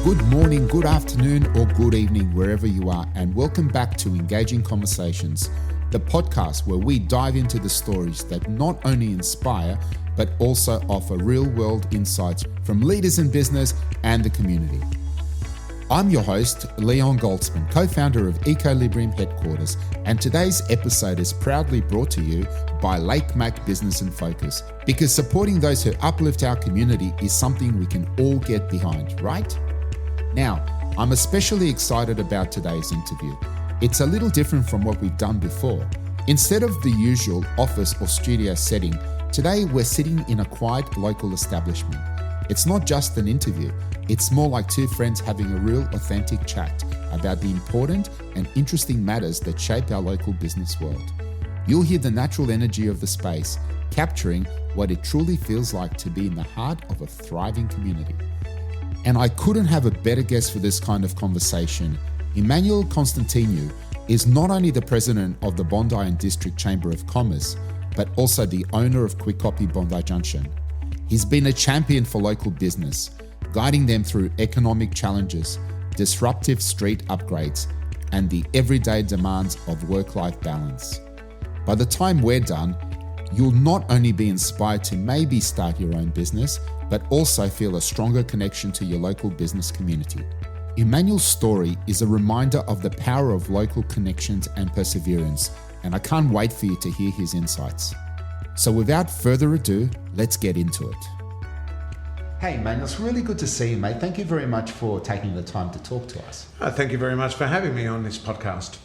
Good morning, good afternoon, or good evening, wherever you are, and welcome back to Engaging Conversations, the podcast where we dive into the stories that not only inspire, but also offer real-world insights from leaders in business and the community. I'm your host, Leon Goldsman, co-founder of Equilibrium Headquarters, and today's episode is proudly brought to you by Lake Mac Business and Focus, because supporting those who uplift our community is something we can all get behind, right? Now, I'm especially excited about today's interview. It's a little different from what we've done before. Instead of the usual office or studio setting, today we're sitting in a quiet local establishment. It's not just an interview, it's more like two friends having a real authentic chat about the important and interesting matters that shape our local business world. You'll hear the natural energy of the space, capturing what it truly feels like to be in the heart of a thriving community. And I couldn't have a better guest for this kind of conversation. Emmanuel Constantinou is not only the president of the Bondi and District Chamber of Commerce, but also the owner of Kwik Kopy Bondi Junction. He's been a champion for local business, guiding them through economic challenges, disruptive street upgrades, and the everyday demands of work-life balance. By the time we're done, you'll not only be inspired to maybe start your own business, but also feel a stronger connection to your local business community. Emmanuel's story is a reminder of the power of local connections and perseverance, and I can't wait for you to hear his insights. So without further ado, let's get into it. Hey Emmanuel, it's really good to see you, mate. Thank you very much for taking the time to talk to us. Thank you very much for having me on this podcast.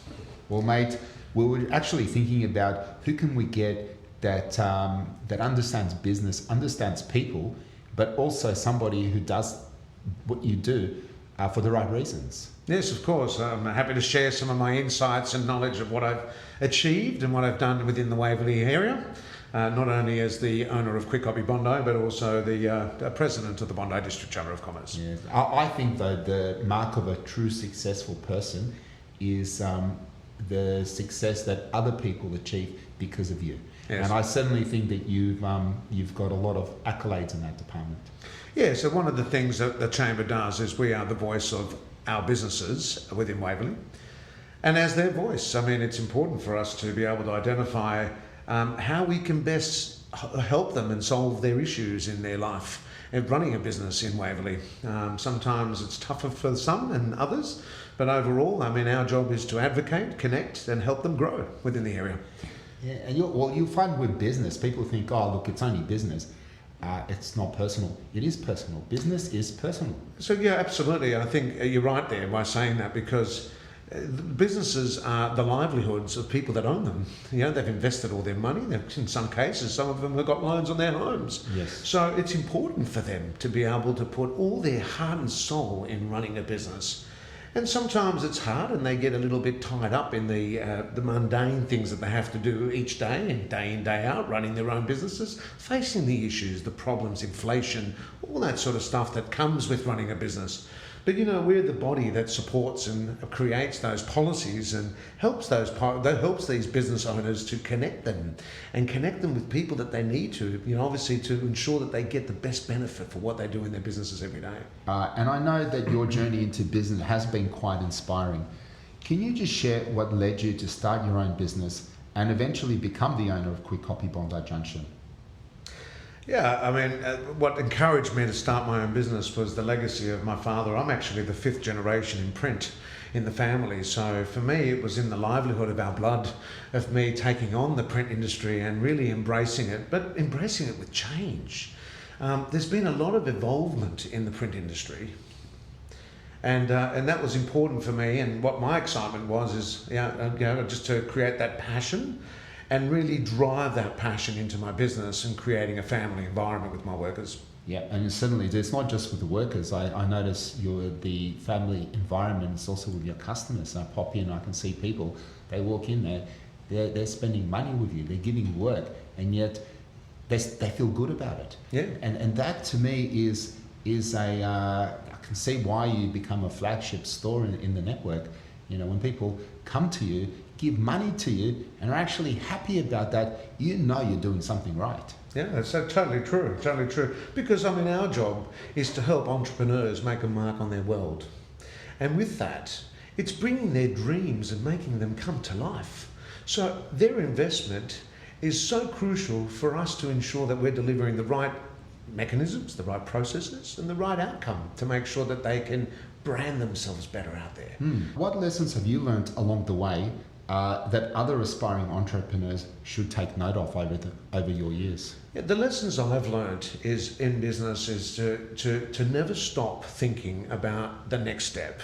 Well, mate, we were actually thinking about who can we get that understands business, understands people, but also somebody who does what you do for the right reasons. Yes, of course. I'm happy to share some of my insights and knowledge of what I've achieved and what I've done within the Waverley area, not only as the owner of Kwik Kopy Bondi, but also the president of the Bondi District Chamber of Commerce. Yeah. I think, though, the mark of a true successful person is the success that other people achieve because of you. Yes. And I certainly think that you've got a lot of accolades in that department. Yeah, so one of the things that the Chamber does is we are the voice of our businesses within Waverley. And as their voice, I mean, it's important for us to be able to identify how we can best help them and solve their issues in their life and running a business in Waverley. Sometimes it's tougher for some and others, but overall, I mean, our job is to advocate, connect, and help them grow within the area. Yeah, and you'll find with business, people think, oh, look, it's only business. It's not personal. It is personal. Business is personal. So yeah, absolutely. I think you're right there by saying that, because businesses are the livelihoods of people that own them. You know, they've invested all their money. In some cases, some of them have got loans on their homes. Yes. So it's important for them to be able to put all their heart and soul in running a business. And sometimes it's hard, and they get a little bit tied up in the mundane things that they have to do each day and day in, day out, running their own businesses, facing the issues, the problems, inflation, all that sort of stuff that comes with running a business. But you know, we're the body that supports and creates those policies and helps these business owners to connect them with people that they need to, you know, obviously to ensure that they get the best benefit for what they do in their businesses every day. And I know that your journey into business has been quite inspiring. Can you just share what led you to start your own business and eventually become the owner of Kwik Kopy Bondi Junction? Yeah, I mean, what encouraged me to start my own business was the legacy of my father. I'm actually the fifth generation in print in the family. So for me, it was in the livelihood of our blood, of me taking on the print industry and really embracing it, but embracing it with change. There's been a lot of involvement in the print industry. And that was important for me. And what my excitement was is, just to create that passion and really drive that passion into my business and creating a family environment with my workers. Yeah, and certainly it's not just with the workers. I notice the family environment is also with your customers. I pop in, I can see people, they walk in there, they're spending money with you, they're giving work, and yet they feel good about it. Yeah. And that to me is I can see why you become a flagship store in the network. You know, when people come to you, give money to you and are actually happy about that, you know you're doing something right. Yeah, that's totally true, totally true. Because, I mean, our job is to help entrepreneurs make a mark on their world. And with that, it's bringing their dreams and making them come to life. So their investment is so crucial for us to ensure that we're delivering the right mechanisms, the right processes, and the right outcome to make sure that they can brand themselves better out there. What lessons have you learned along the way that other aspiring entrepreneurs should take note of over your years? Yeah, the lessons I've learned is in business is to never stop thinking about the next step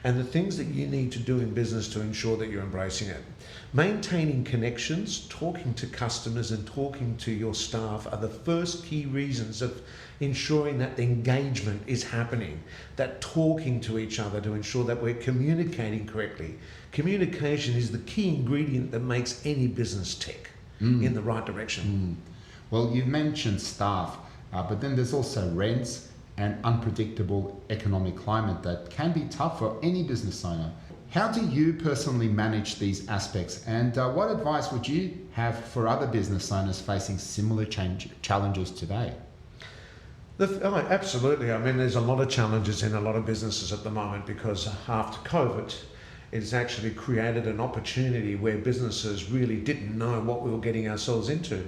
and the things that you need to do in business to ensure that you're embracing it. Maintaining connections, talking to customers and talking to your staff are the first key reasons of ensuring that the engagement is happening, that talking to each other to ensure that we're communicating correctly. Communication is the key ingredient that makes any business tick in the right direction. Well, you've mentioned staff, but then there's also rents and unpredictable economic climate that can be tough for any business owner. How do you personally manage these aspects, and what advice would you have for other business owners facing similar challenges today? Absolutely. I mean, there's a lot of challenges in a lot of businesses at the moment because after COVID, it's actually created an opportunity where businesses really didn't know what we were getting ourselves into.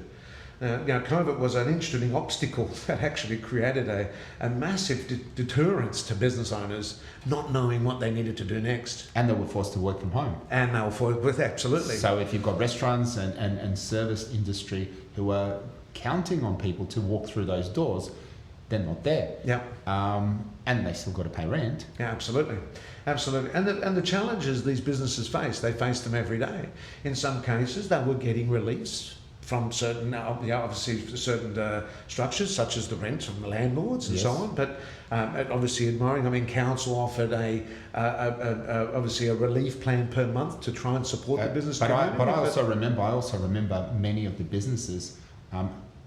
COVID was an interesting obstacle that actually created a massive deterrence to business owners not knowing what they needed to do next. And they were forced to work from home. And they were forced, absolutely. So if you've got restaurants and service industry who are counting on people to walk through those doors, they're not there. Yeah. And they still got to pay rent. Yeah, absolutely. Absolutely. And the challenges these businesses face, they face them every day. In some cases, they were getting released from certain, obviously certain structures, such as the rent from the landlords and so on. But obviously admiring, I mean, council offered obviously a relief plan per month to try and support the business community. I also remember many of the businesses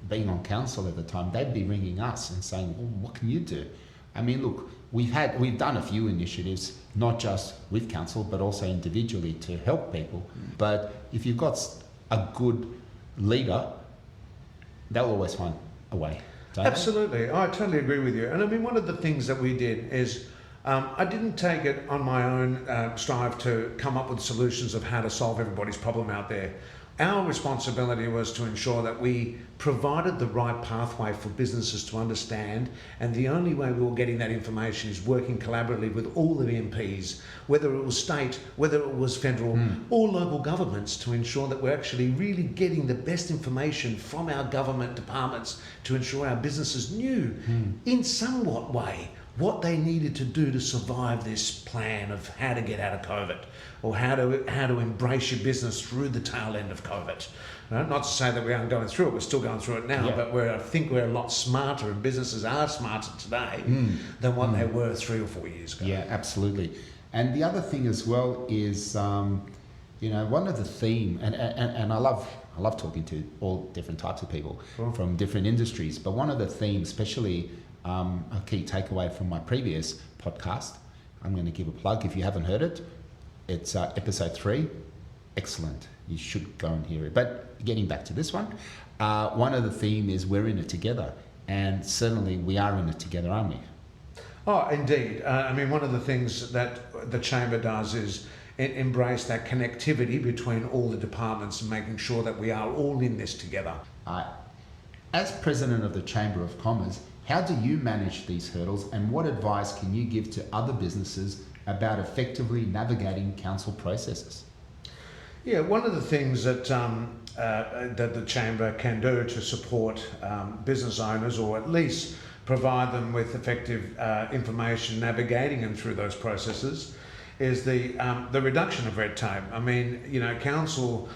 being on council at the time, they'd be ringing us and saying, well, what can you do? I mean, look, we've done a few initiatives, not just with council, but also individually to help people. But if you've got a good leader, they'll always find a way. Absolutely. I totally agree with you. And I mean, one of the things that we did is I didn't take it on my own strive to come up with solutions of how to solve everybody's problem out there. Our responsibility was to ensure that we provided the right pathway for businesses to understand, and the only way we were getting that information is working collaboratively with all the MPs, whether it was state, whether it was federal, or local governments, to ensure that we're actually really getting the best information from our government departments to ensure our businesses knew in somewhat way what they needed to do to survive this plan of how to get out of COVID, or how to embrace your business through the tail end of COVID. Not to say that we aren't going through it, we're still going through it now, but I think we're a lot smarter, and businesses are smarter today than what they were 3 or 4 years ago. Yeah, absolutely. And the other thing as well is, one of the theme, and I love talking to all different types of people from different industries, but one of the themes, especially a key takeaway from my previous podcast, I'm going to give a plug if you haven't heard it. It's episode 3. Excellent. You should go and hear it. But getting back to this one, one of the theme is we're in it together. And certainly we are in it together, aren't we? Oh, indeed. I mean, one of the things that the Chamber does is embrace that connectivity between all the departments and making sure that we are all in this together. As President of the Chamber of Commerce, how do you manage these hurdles, and what advice can you give to other businesses about effectively navigating council processes? Yeah, one of the things that the Chamber can do to support business owners, or at least provide them with effective information navigating them through those processes, is the reduction of red tape. I mean, council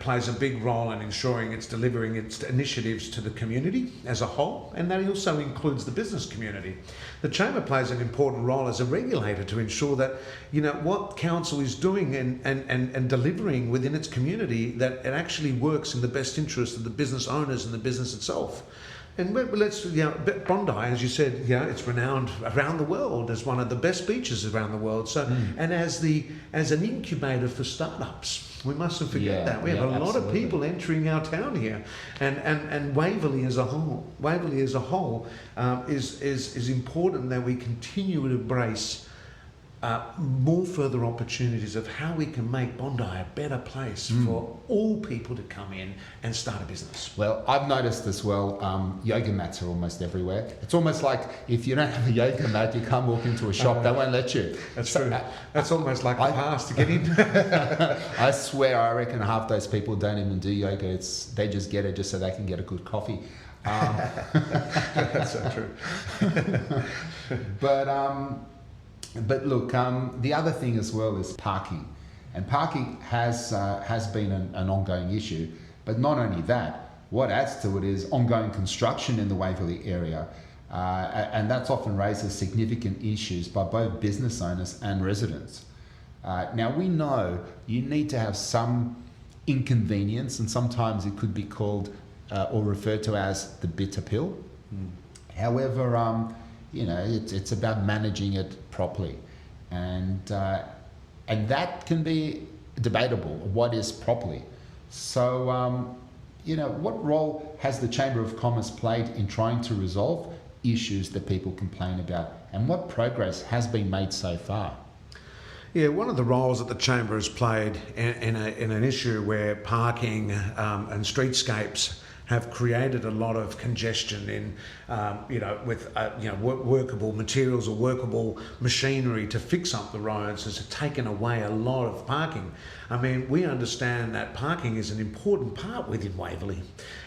plays a big role in ensuring it's delivering its initiatives to the community as a whole, and that also includes the business community. The Chamber plays an important role as a regulator to ensure that what council is doing and delivering within its community, that it actually works in the best interest of the business owners and the business itself. And let's, Bondi, as you said, it's renowned around the world as one of the best beaches around the world. So, and as an incubator for startups, we mustn't forget that. We have a lot of people entering our town here, and Waverley as a whole. Waverley as a whole is important that we continue to embrace more further opportunities of how we can make Bondi a better place for all people to come in and start a business. Well, I've noticed as well, yoga mats are almost everywhere. It's almost like if you don't have a yoga mat, you can't walk into a shop, they won't let you. That's true. That's almost like the pass to get in. I swear, I reckon half those people don't even do yoga. They just get it just so they can get a good coffee. That's so true. But look, the other thing as well is parking, and parking has been an ongoing issue. But not only that, what adds to it is ongoing construction in the Waverley area, and that's often raises significant issues by both business owners and residents. Now we know you need to have some inconvenience, and sometimes it could be called or referred to as the bitter pill. However, it's about managing it properly, and that can be debatable. What is properly? So, what role has the Chamber of Commerce played in trying to resolve issues that people complain about, and what progress has been made so far? Yeah, one of the roles that the Chamber has played in an issue where parking and streetscapes have created a lot of congestion in, with workable materials or workable machinery to fix up the roads, has taken away a lot of parking. I mean, we understand that parking is an important part within Waverley,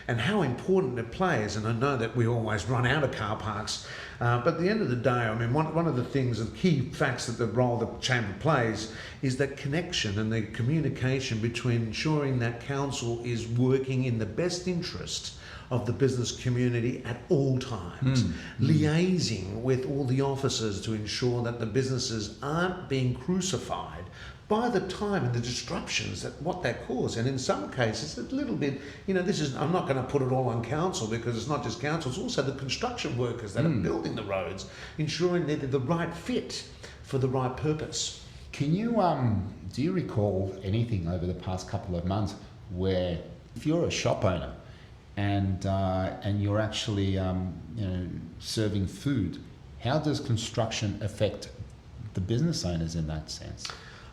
and how important it plays. And I know that we always run out of car parks, but at the end of the day, I mean, one of the things, the key facts that the role the Chamber plays is that connection and the communication between ensuring that council is working in the best interest of the business community at all times, liaising with all the officers to ensure that the businesses aren't being crucified by the time and the disruptions that what that causes. And in some cases, a little bit, I'm not going to put it all on council, because it's not just council, it's also the construction workers that are building the roads, ensuring that they're the right fit for the right purpose. Can you, do you recall anything over the past couple of months where, if you're a shop owner and you're actually, serving food, how does construction affect the business owners in that sense?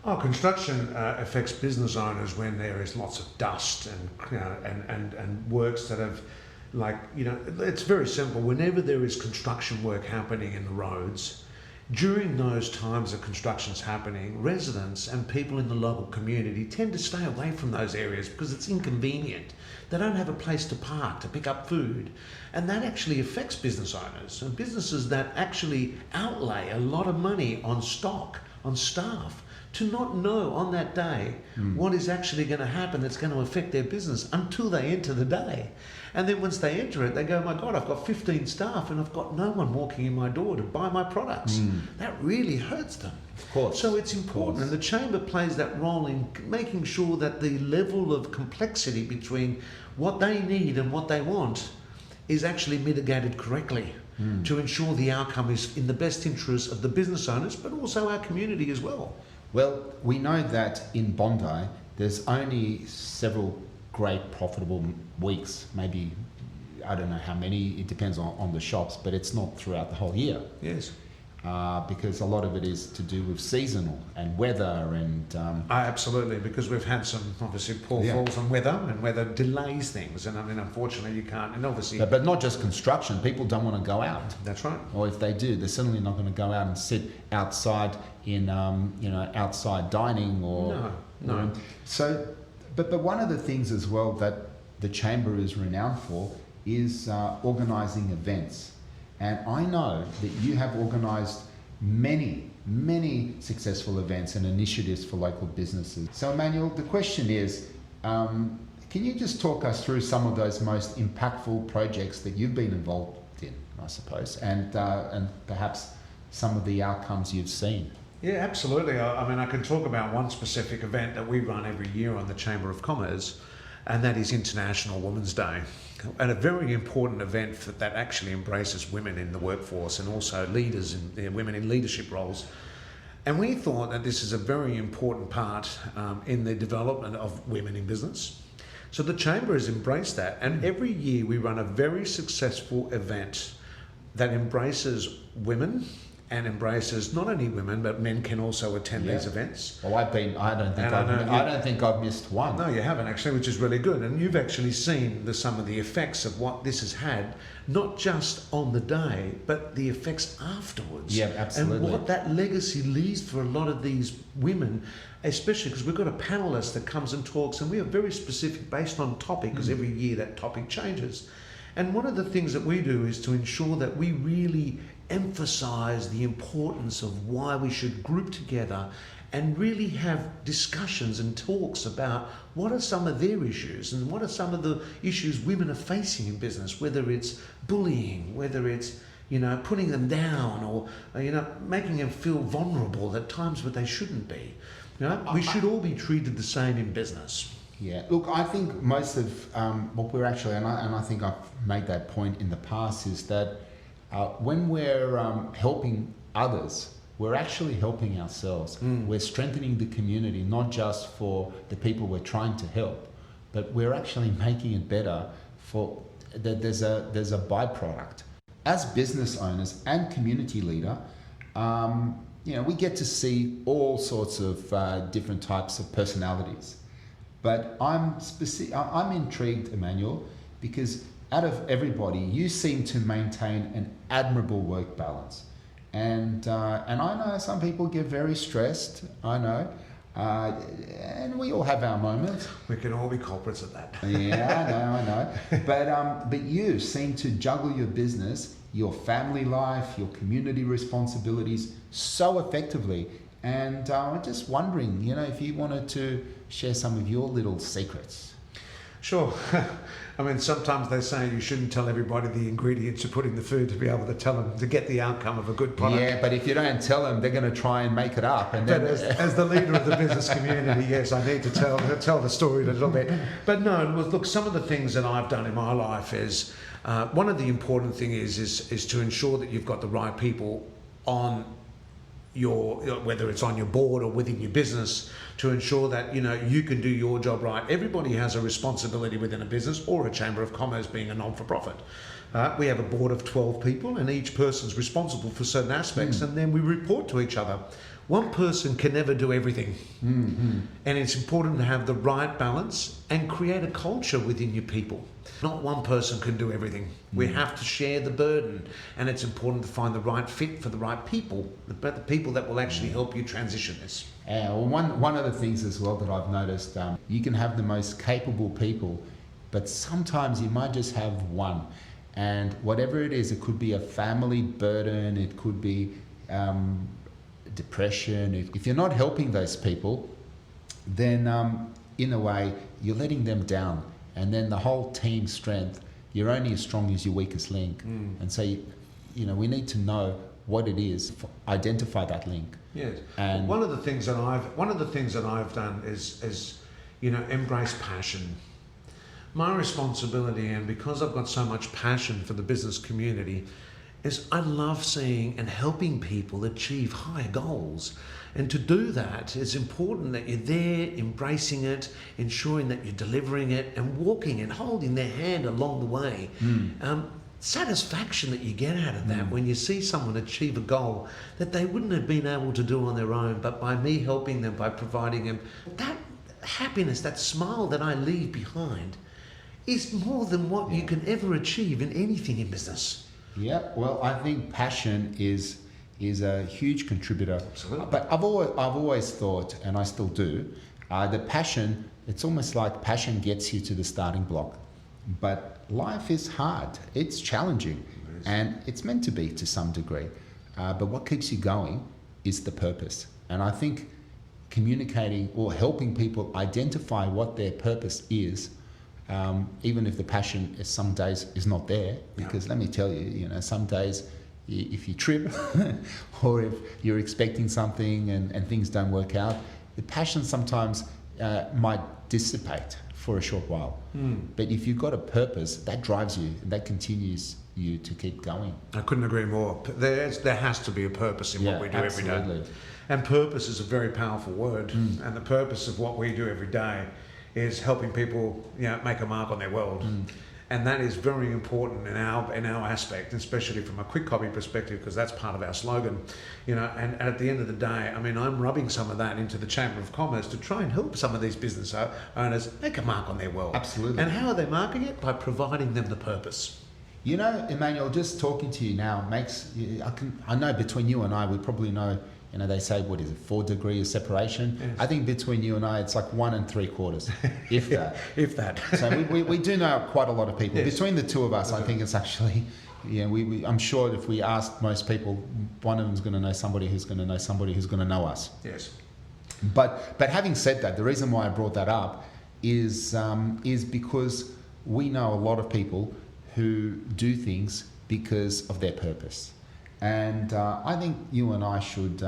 Oh, construction affects business owners when there is lots of dust and works that have, it's very simple. Whenever there is construction work happening in the roads, during those times of construction's happening, residents and people in the local community tend to stay away from those areas because it's inconvenient. They don't have a place to park, to pick up food. And that actually affects business owners and businesses that actually outlay a lot of money on stock, on staff, to not know on that day what is actually going to happen that's going to affect their business until they enter the day. And then once they enter it, they go, my God, I've got 15 staff and I've got no one walking in my door to buy my products. That really hurts them. Of course. So it's important, and the Chamber plays that role in making sure that the level of complexity between what they need and what they want is actually mitigated correctly to ensure the outcome is in the best interest of the business owners, but also our community as well. Well, we know that in Bondi, there's only several great profitable weeks, maybe, I don't know how many, it depends on the shops, but it's not throughout the whole year. Yes. Because a lot of it is to do with seasonal and weather and... Absolutely, because we've had some, obviously, poor falls on weather, and weather delays things, and I mean, unfortunately, you can't, and obviously... But not just construction, people don't want to go out. That's right. Or if they do, they're certainly not going to go out and sit outside in, outside dining or... No. So, but one of the things as well that the Chamber is renowned for is organising events. And I know that you have organised many successful events and initiatives for local businesses. So Emmanuel, the question is, can you just talk us through some of those most impactful projects that you've been involved in, I suppose, and perhaps some of the outcomes you've seen? Yeah, absolutely. I mean, I can talk about one specific event that we run every year on the Chamber of Commerce. and that is International Women's Day. And a very important event that actually embraces women in the workforce and also leaders and women in leadership roles. And we thought that this is a very important part in the development of women in business. So the Chamber has embraced that, and every year we run a very successful event that embraces women and embraces not only women, but men can also attend these events. Well, I don't think I've missed one. No, you haven't actually, which is really good. And you've actually seen some of the effects of what this has had, not just on the day, but the effects afterwards. Yeah, absolutely. And what that legacy leaves for a lot of these women, especially because we've got a panelist that comes and talks, and we are very specific based on topic, because every year that topic changes. And one of the things that we do is to ensure that we really emphasize the importance of why we should group together and really have discussions and talks about what are some of their issues and what are some of the issues women are facing in business, whether it's bullying, whether it's putting them down, or making them feel vulnerable at times where they shouldn't be. We should all be treated the same in business. Yeah, look, I think most of what we're actually, and I think I've made that point in the past, is that when we're helping others, we're actually helping ourselves. We're strengthening the community, not just for the people we're trying to help, but we're actually making it better for that. There's a byproduct. As business owners and community leader, we get to see all sorts of different types of personalities. But I'm intrigued, Emmanuel, because out of everybody, you seem to maintain an admirable work balance. And I know some people get very stressed, I know, and we all have our moments. We can all be culprits of that. Yeah, I know. But you seem to juggle your business, your family life, your community responsibilities so effectively. And I'm just wondering, if you wanted to share some of your little secrets. Sure. I mean, sometimes they say you shouldn't tell everybody the ingredients you put in the food to be able to tell them to get the outcome of a good product. Yeah, but if you don't tell them, they're going to try and make it up. And then... as the leader of the business community, yes, I need to tell the story a little bit. But no, look, some of the things that I've done in my life is one of the important things is to ensure that you've got the right people on whether it's on your board or within your business, to ensure that you can do your job right. Everybody has a responsibility within a business or a chamber of commerce, being a non-for-profit. We have a board of 12 people, and each person's responsible for certain aspects, and then we report to each other. One person can never do everything, and it's important to have the right balance and create a culture within your people. Not one person can do everything. We have to share the burden, and it's important to find the right fit for the right people, the people that will actually help you transition this. Well, one of the things as well that I've noticed, you can have the most capable people, but sometimes you might just have one. And whatever it is, it could be a family burden, it could be depression. If you're not helping those people, then in a way, you're letting them down. And then the whole team strength, you're only as strong as your weakest link. And so, we need to know what it is, identify that link. Yes. And one of the things that I've done is embrace passion. My responsibility, and because I've got so much passion for the business community, is I love seeing and helping people achieve higher goals. And to do that, it's important that you're there, embracing it, ensuring that you're delivering it, and walking and holding their hand along the way. Satisfaction that you get out of that when you see someone achieve a goal that they wouldn't have been able to do on their own, but by me helping them, by providing them, that happiness, that smile that I leave behind is more than what you can ever achieve in anything in business. Yeah, well, I think passion is a huge contributor. Absolutely. But I've always thought, and I still do, that passion, it's almost like passion gets you to the starting block. But life is hard. It's challenging. And it's meant to be to some degree. But what keeps you going is the purpose. And I think communicating or helping people identify what their purpose is, even if the passion some days is not there, because let me tell you, some days if you trip or if you're expecting something and things don't work out, the passion sometimes might dissipate for a short while. But if you've got a purpose, that drives you, and that continues you to keep going. I couldn't agree more. There has to be a purpose in what we do every day. And purpose is a very powerful word. And the purpose of what we do every day is helping people, make a mark on their world. And that is very important in our aspect, especially from a Kwik Kopy perspective, because that's part of our slogan. And at the end of the day, I mean, I'm rubbing some of that into the Chamber of Commerce to try and help some of these business owners make a mark on their world. Absolutely. And how are they marking it? By providing them the purpose. Emmanuel, just talking to you now I know between you and I, we probably know, they say, 4 degrees of separation? Yes. I think between you and I, it's like 1 3/4, if that. If that. So we do know quite a lot of people. Yes. Between the two of us, I think it's actually, I'm sure if we asked most people, one of them's going to know somebody who's going to know somebody who's going to know us. Yes. But having said that, the reason why I brought that up is because we know a lot of people who do things because of their purpose. And I think you and I should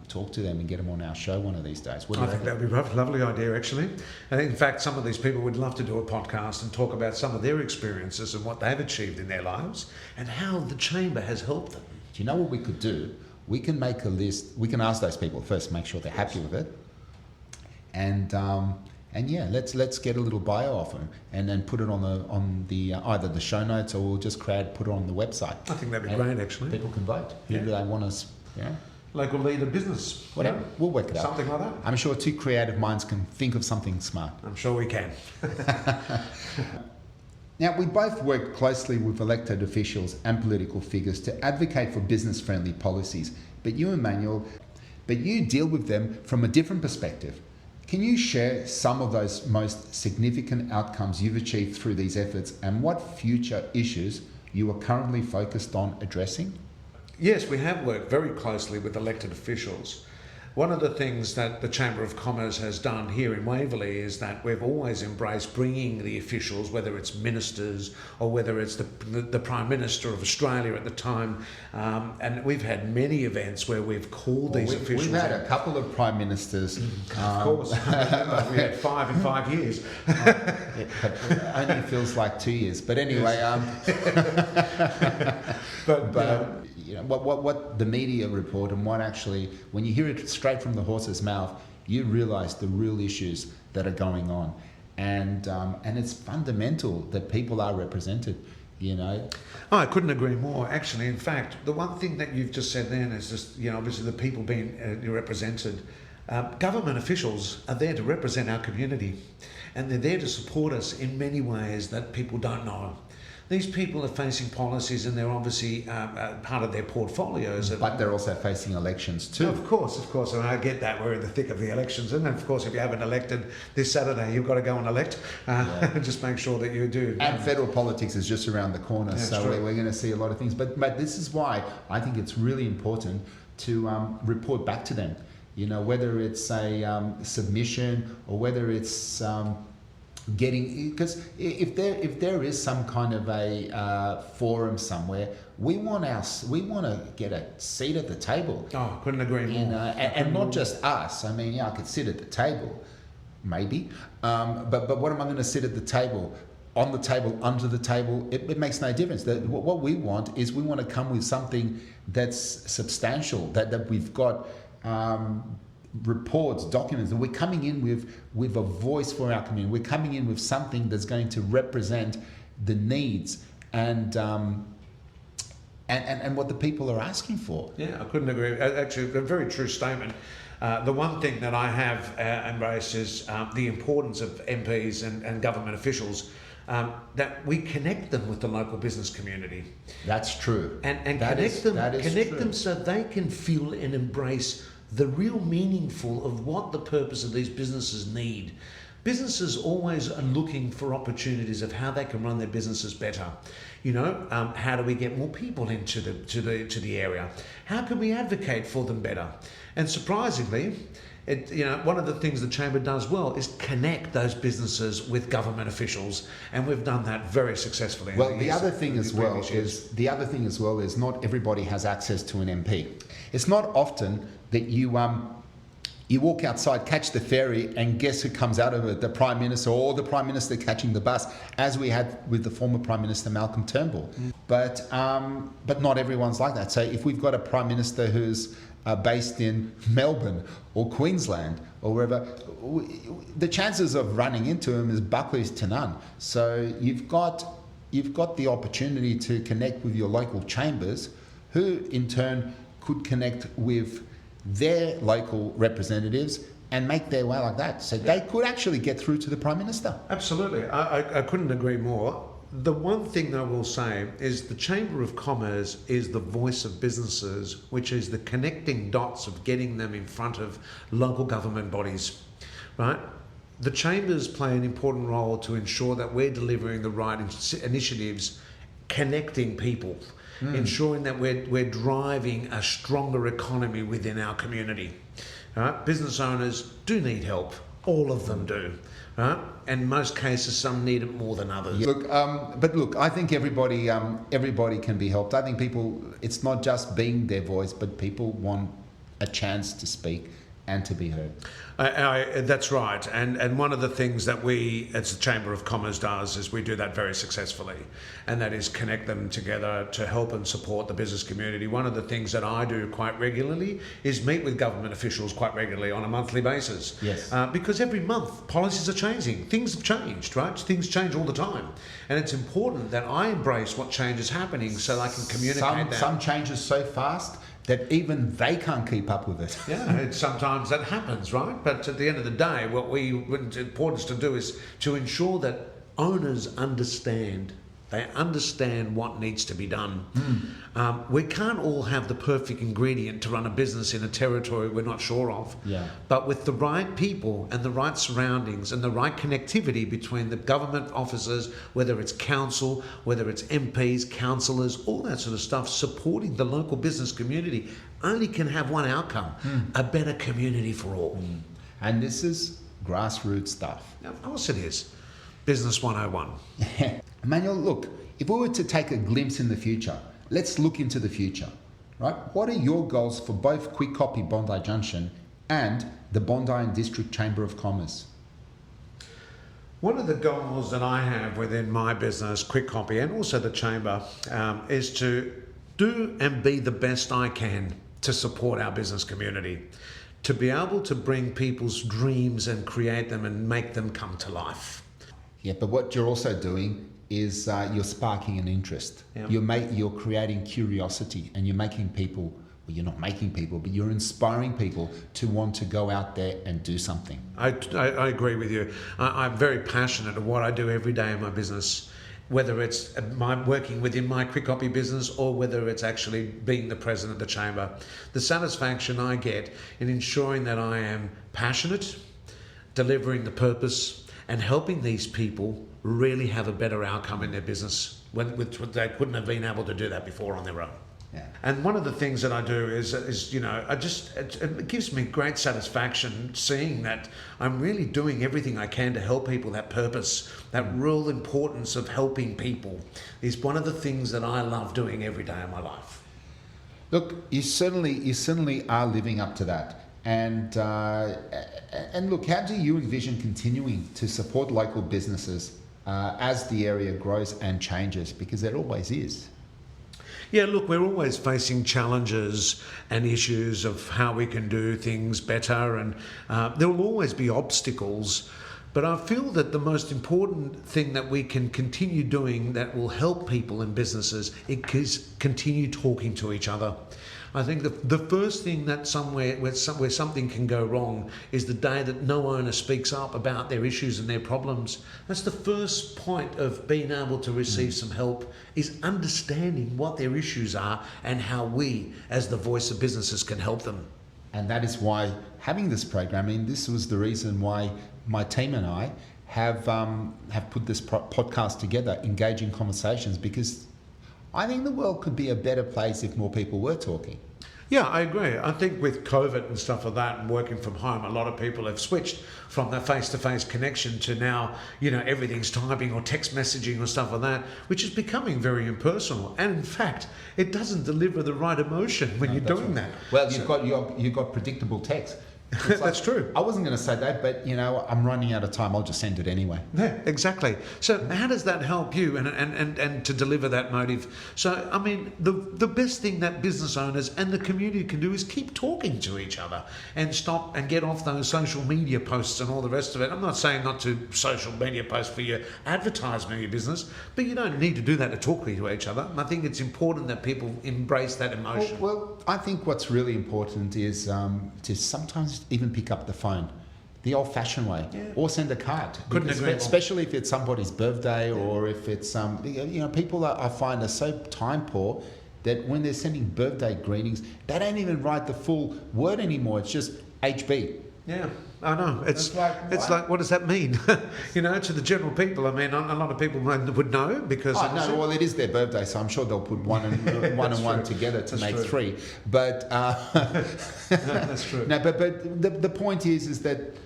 talk to them and get them on our show one of these days. I think that would be a lovely idea, actually. I think, in fact, some of these people would love to do a podcast and talk about some of their experiences and what they've achieved in their lives and how the Chamber has helped them. Do you know what we could do? We can make a list. We can ask those people first, make sure they're happy with it. And let's get a little bio off them and then put it on the either the show notes, or we'll just put it on the website. I think that'd be great, actually. People can vote. Who do they want us? Local leader business. Whatever. We'll work it out. Something like that. I'm sure 2 creative minds can think of something smart. I'm sure we can. Now, we both work closely with elected officials and political figures to advocate for business-friendly policies. But you, Emmanuel, deal with them from a different perspective. Can you share some of those most significant outcomes you've achieved through these efforts and what future issues you are currently focused on addressing? Yes, we have worked very closely with elected officials. One of the things that the Chamber of Commerce has done here in Waverley is that we've always embraced bringing the officials, whether it's ministers or whether it's the Prime Minister of Australia at the time, and we've had many events where we've called these officials. We've had a couple of Prime Ministers. Of course, we had 5 in 5 years. But it only feels like 2 years. But anyway, what the media report and what actually, when you hear it straight from the horse's mouth, you realise the real issues that are going on, and it's fundamental that people are represented. Oh, I couldn't agree more. Actually, in fact, the one thing that you've just said then is just obviously the people being represented. Government officials are there to represent our community, and they're there to support us in many ways that people don't know. These people are facing policies, and they're obviously part of their portfolios. But they're also facing elections too. Of course. And I get that. We're in the thick of the elections. And of course, if you haven't elected this Saturday, you've got to go and elect. Just make sure that you do. And federal politics is just around the corner. So we're going to see a lot of things. But this is why I think it's really important to report back to them. Whether it's a submission or whether it's... because if there is some kind of a forum somewhere, we want to get a seat at the table. Oh, couldn't agree more. And not just us. I mean, I could sit at the table, maybe, but what am I going to sit at the table? On the table, under the table, it makes no difference. What we want is we want to come with something that's substantial, that we've got. Reports, documents, and we're coming in with a voice for our community. We're coming in with something that's going to represent the needs and what the people are asking for. Yeah, I couldn't agree. Actually, a very true statement. The one thing that I have embraced is the importance of MPs and government officials, that we connect them with the local business community. That's true. And connect them so they can feel and embrace the real meaningful of what the purpose of these businesses need. Businesses always are looking for opportunities of how they can run their businesses better. How do we get more people into the area? How can we advocate for them better? And surprisingly, one of the things the Chamber does well is connect those businesses with government officials, and we've done that very successfully. Well, the other thing as well is not everybody has access to an MP. It's not often that you You walk outside, catch the ferry, and guess who comes out of it? The Prime Minister, or the Prime Minister catching the bus, as we had with the former Prime Minister Malcolm Turnbull. But not everyone's like that. So if we've got a Prime Minister who's based in Melbourne or Queensland or wherever, the chances of running into him is buckwheat to none. So you've got the opportunity to connect with your local chambers, who in turn could connect with their local representatives and make their way like that. So they could actually get through to the Prime Minister. Absolutely. I couldn't agree more. The one thing I will say is the Chamber of Commerce is the voice of businesses, which is the connecting dots of getting them in front of local government bodies, right? The chambers play an important role to ensure that we're delivering the right initiatives, connecting people, ensuring that we're driving a stronger economy within our community. Right? Business owners do need help. All of them do. Right? And in most cases, some need it more than others. Yeah. Look, I think everybody can be helped. I think people, it's not just being their voice, but people want a chance to speak and to be heard. That's right. And one of the things that we, as the Chamber of Commerce, does is we do that very successfully. And that is connect them together to help and support the business community. One of the things that I do quite regularly is meet with government officials quite regularly on a monthly basis. Yes. Because every month policies are changing. Things have changed, right? Things change all the time. And it's important that I embrace what change is happening so I can communicate that. Some changes so fast that even they can't keep up with it. Yeah, sometimes that happens, right? But at the end of the day, what's important to do is to ensure that owners understand. They understand what needs to be done. We can't all have the perfect ingredient to run a business in a territory we're not sure of. Yeah. But with the right people and the right surroundings and the right connectivity between the government officers, whether it's council, whether it's MPs, councillors, all that sort of stuff, supporting the local business community only can have one outcome, a better community for all. And this is grassroots stuff. Now, of course it is. Business 101. Emmanuel, look, if we were to take a glimpse in the future, let's look into the future, right? What are your goals for both Kwik Kopy Bondi Junction and the Bondi and District Chamber of Commerce? One of the goals that I have within my business, Kwik Kopy, and also the Chamber, is to do and be the best I can to support our business community, to be able to bring people's dreams and create them and make them come to life. Yeah, but what you're also doing is you're sparking an interest. Yep. You're creating curiosity, and you're making people, well, you're not making people, but you're inspiring people to want to go out there and do something. I agree with you. I'm very passionate of what I do every day in my business, whether it's working within my Kwik Kopy business or whether it's actually being the president of the chamber. The satisfaction I get in ensuring that I am passionate, delivering the purpose, and helping these people really have a better outcome in their business when they couldn't have been able to do that before on their own. Yeah. And one of the things that I do is it gives me great satisfaction seeing that I'm really doing everything I can to help people. That purpose, that real importance of helping people is one of the things that I love doing every day of my life. Look, you certainly are living up to that. And look, how do you envision continuing to support local businesses as the area grows and changes? Because there always is. Yeah, look, we're always facing challenges and issues of how we can do things better, and there will always be obstacles. But I feel that the most important thing that we can continue doing that will help people and businesses is continue talking to each other. I think the first thing that where something can go wrong is the day that no owner speaks up about their issues and their problems. That's the first point of being able to receive some help, is understanding what their issues are and how we, as the voice of businesses, can help them. And that is why having this program, this was the reason why my team and I have put this podcast together, Engaging Conversations, because I think the world could be a better place if more people were talking. Yeah, I agree. I think with COVID and stuff like that and working from home, a lot of people have switched from the face-to-face connection to now, everything's typing or text messaging or stuff like that, which is becoming very impersonal. And in fact, it doesn't deliver the right emotion when you're doing that. Well, you've got predictable text. That's true. I wasn't going to say that, but I'm running out of time. I'll just send it anyway. Yeah, exactly. So how does that help you and to deliver that motive? So, I mean, the best thing that business owners and the community can do is keep talking to each other and stop and get off those social media posts and all the rest of it. I'm not saying not to social media post for your advertisement of your business, but you don't need to do that to talk to each other. I think it's important that people embrace that emotion. Well, I think what's really important is to sometimes even pick up the phone the old-fashioned way, or send a card. Couldn't agree more. Especially if it's somebody's birthday, or if it's people I find are so time poor that when they're sending birthday greetings, they don't even write the full word anymore. It's just HB. Yeah, I know. It's like, what does that mean? To the general people. I mean, a lot of people would know because. Well, it is their birthday, so I'm sure they'll put one and one together to make three. But that's true. No, but the point is that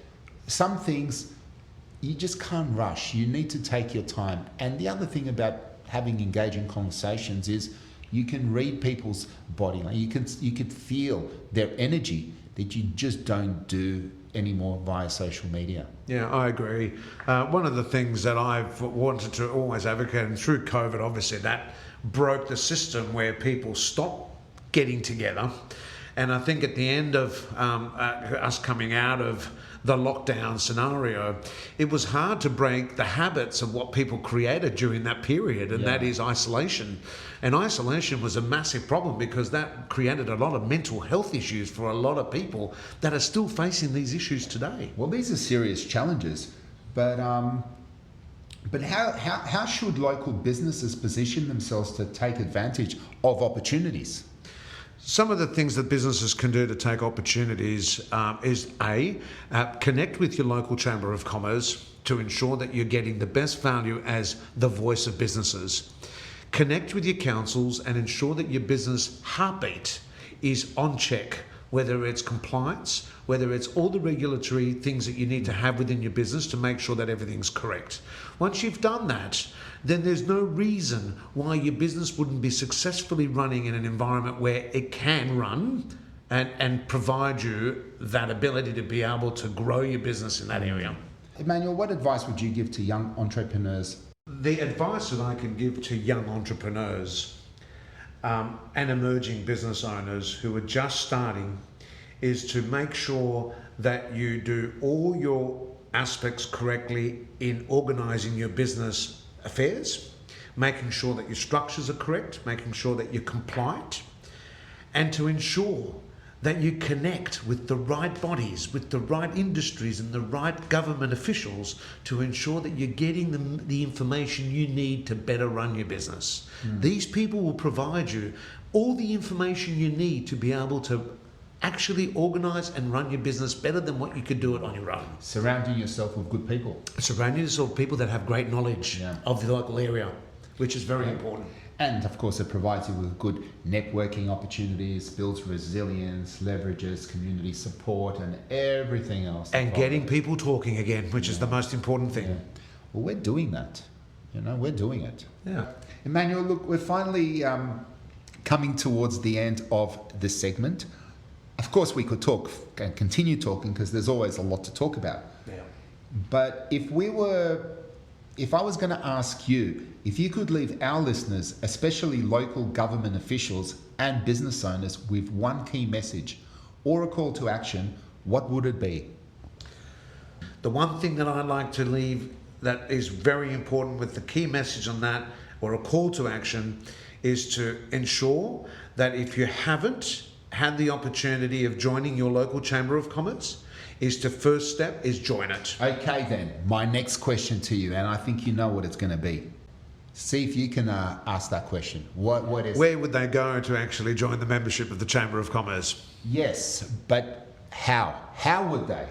some things you just can't rush. You need to take your time. And the other thing about having engaging conversations is you can read people's body language. You can feel their energy that you just don't do anymore via social media. Yeah, I agree. One of the things that I've wanted to always advocate, and through COVID, obviously, that broke the system where people stopped getting together. And I think at the end of us coming out of the lockdown scenario, it was hard to break the habits of what people created during that period, and that is isolation. And isolation was a massive problem because that created a lot of mental health issues for a lot of people that are still facing these issues today. Well, these are serious challenges, but how should local businesses position themselves to take advantage of opportunities? Some of the things that businesses can do to take opportunities is connect with your local Chamber of Commerce to ensure that you're getting the best value as the voice of businesses. Connect with your councils and ensure that your business heartbeat is on check, whether it's compliance, whether it's all the regulatory things that you need to have within your business to make sure that everything's correct. Once you've done that, then there's no reason why your business wouldn't be successfully running in an environment where it can run and provide you that ability to be able to grow your business in that area. Emmanuel, what advice would you give to young entrepreneurs? The advice that I can give to young entrepreneurs and emerging business owners who are just starting is to make sure that you do all your aspects correctly in organising your business affairs, making sure that your structures are correct, making sure that you're compliant, and to ensure that you connect with the right bodies, with the right industries and the right government officials to ensure that you're getting the information you need to better run your business. These people will provide you all the information you need to be able to actually organise and run your business better than what you could do it on your own. Surrounding yourself with good people. Surrounding yourself with people that have great knowledge of the local area, which is very important. And of course, it provides you with good networking opportunities, builds resilience, leverages community support, and everything else. And getting people talking again, which is the most important thing. Yeah. Well, we're doing that. We're doing it. Yeah. Emmanuel, look, we're finally coming towards the end of this segment. Of course, we could talk and continue talking because there's always a lot to talk about. Yeah. But if I was going to ask you, if you could leave our listeners, especially local government officials and business owners, with one key message or a call to action, what would it be? The one thing that I'd like to leave that is very important with the key message on that, or a call to action, is to ensure that if you haven't had the opportunity of joining your local Chamber of Commerce, first step is join it. Okay then, my next question to you, and I think you know what it's going to be. See if you can ask that question. What is? Where would they go to actually join the membership of the Chamber of Commerce? Yes, but how? How would they?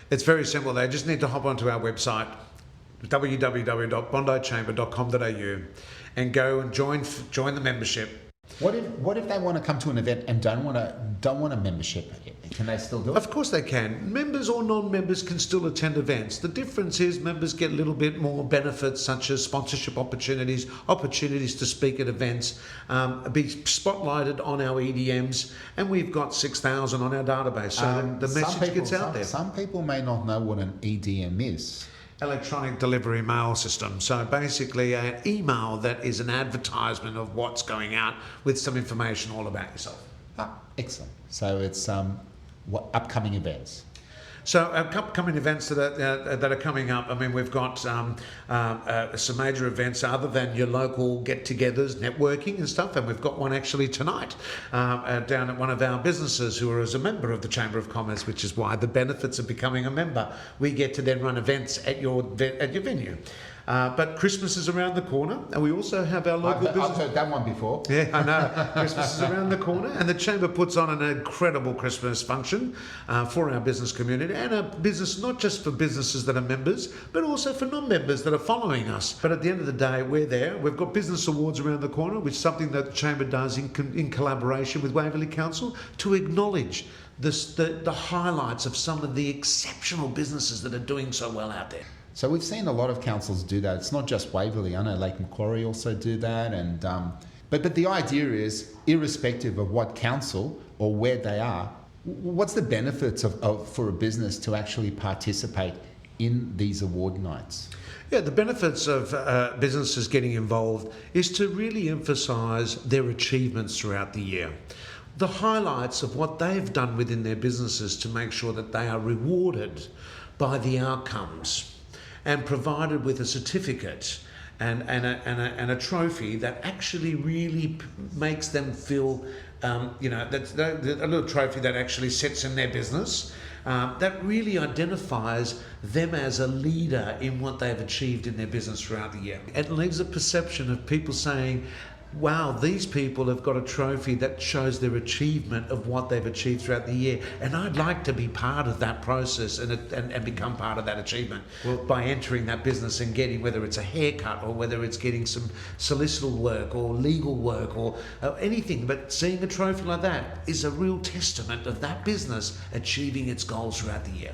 It's very simple. They just need to hop onto our website, www.bondichamber.com.au, and go and join the membership. What if they want to come to an event and don't want a membership? Can they still do it? Of course they can. Members or non-members can still attend events. The difference is members get a little bit more benefits, such as sponsorship opportunities to speak at events, be spotlighted on our EDMs, and we've got 6,000 on our database, so the message gets out there. Some people may not know what an EDM is. Electronic delivery mail system. So basically an email that is an advertisement of what's going out with some information all about yourself. Excellent. So it's what upcoming events? So upcoming events that are coming up, I mean, we've got some major events other than your local get-togethers, networking and stuff, and we've got one actually tonight down at one of our businesses who are as a member of the Chamber of Commerce, which is why the benefits of becoming a member. We get to then run events at your venue. But Christmas is around the corner, and we also have our local business. I've heard that one before. Yeah, I know. Christmas is around the corner, and the Chamber puts on an incredible Christmas function for our business community, and a business not just for businesses that are members, but also for non-members that are following us. But at the end of the day, we're there. We've got business awards around the corner, which is something that the Chamber does in collaboration with Waverley Council to acknowledge the highlights of some of the exceptional businesses that are doing so well out there. So we've seen a lot of councils do that. It's not just Waverley. I know Lake Macquarie also do that. And but the idea is, irrespective of what council or where they are, what's the benefits for a business to actually participate in these award nights? Yeah, the benefits of businesses getting involved is to really emphasise their achievements throughout the year. The highlights of what they've done within their businesses to make sure that they are rewarded by the outcomes and provided with a certificate and a trophy that actually really makes them feel, that's a little trophy that actually sits in their business, that really identifies them as a leader in what they've achieved in their business throughout the year. It leaves a perception of people saying, wow, these people have got a trophy that shows their achievement of what they've achieved throughout the year, and I'd like to be part of that process and become part of that achievement by entering that business and getting, whether it's a haircut or whether it's getting some solicitor work or legal work or anything, but seeing a trophy like that is a real testament of that business achieving its goals throughout the year.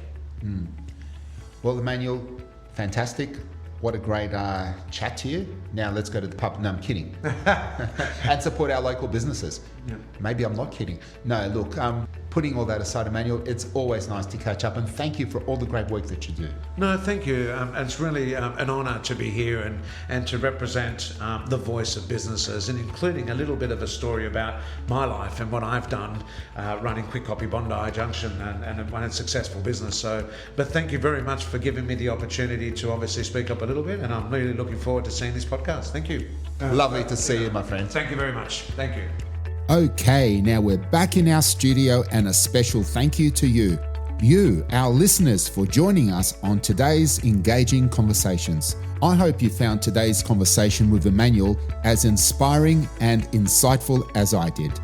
Well, Emmanuel, fantastic. What a great chat to you. Now let's go to the pub. No, I'm kidding. And support our local businesses. Yeah. Maybe I'm not kidding. No, look, putting all that aside, Emmanuel, it's always nice to catch up, and thank you for all the great work that you do. No, thank you. It's really an honour to be here and to represent the voice of businesses, and including a little bit of a story about my life and what I've done running Kwik Kopy Bondi Junction and run a successful business. So, but thank you very much for giving me the opportunity to obviously speak up a little bit, and I'm really looking forward to seeing this podcast. Thank you. Lovely to see you, my friend. Thank you very much. Thank you. Okay, now we're back in our studio, and a special thank you to you, our listeners, for joining us on today's engaging conversations. I hope you found today's conversation with Emmanuel as inspiring and insightful as I did.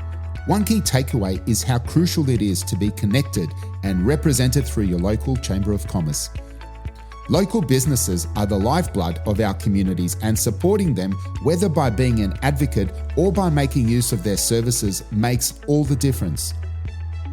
One key takeaway is how crucial it is to be connected and represented through your local Chamber of Commerce. Local businesses are the lifeblood of our communities, and supporting them, whether by being an advocate or by making use of their services, makes all the difference.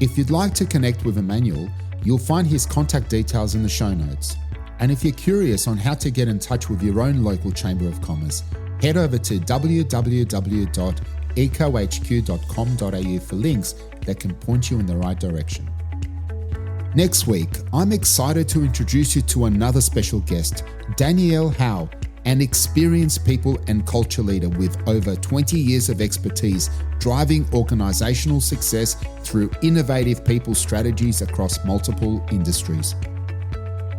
If you'd like to connect with Emmanuel, you'll find his contact details in the show notes. And if you're curious on how to get in touch with your own local Chamber of Commerce, head over to www.ecohq.com.au for links that can point you in the right direction. Next week, I'm excited to introduce you to another special guest, Danielle Howe, an experienced people and culture leader with over 20 years of expertise driving organizational success through innovative people strategies across multiple industries.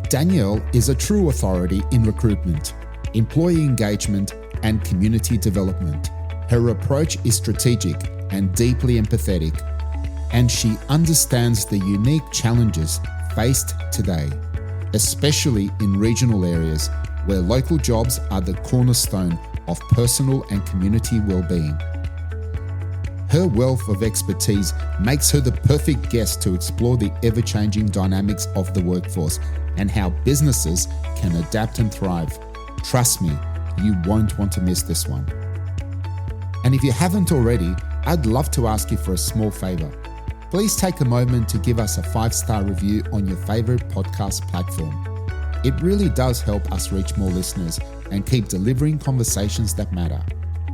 Danielle is a true authority in recruitment, employee engagement, and community development. Her approach is strategic and deeply empathetic, and she understands the unique challenges faced today, especially in regional areas where local jobs are the cornerstone of personal and community well-being. Her wealth of expertise makes her the perfect guest to explore the ever-changing dynamics of the workforce and how businesses can adapt and thrive. Trust me, you won't want to miss this one. And if you haven't already, I'd love to ask you for a small favor. Please take a moment to give us a 5-star review on your favorite podcast platform. It really does help us reach more listeners and keep delivering conversations that matter.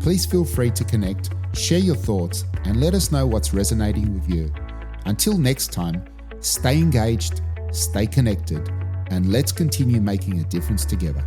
Please feel free to connect, share your thoughts, and let us know what's resonating with you. Until next time, stay engaged, stay connected, and let's continue making a difference together.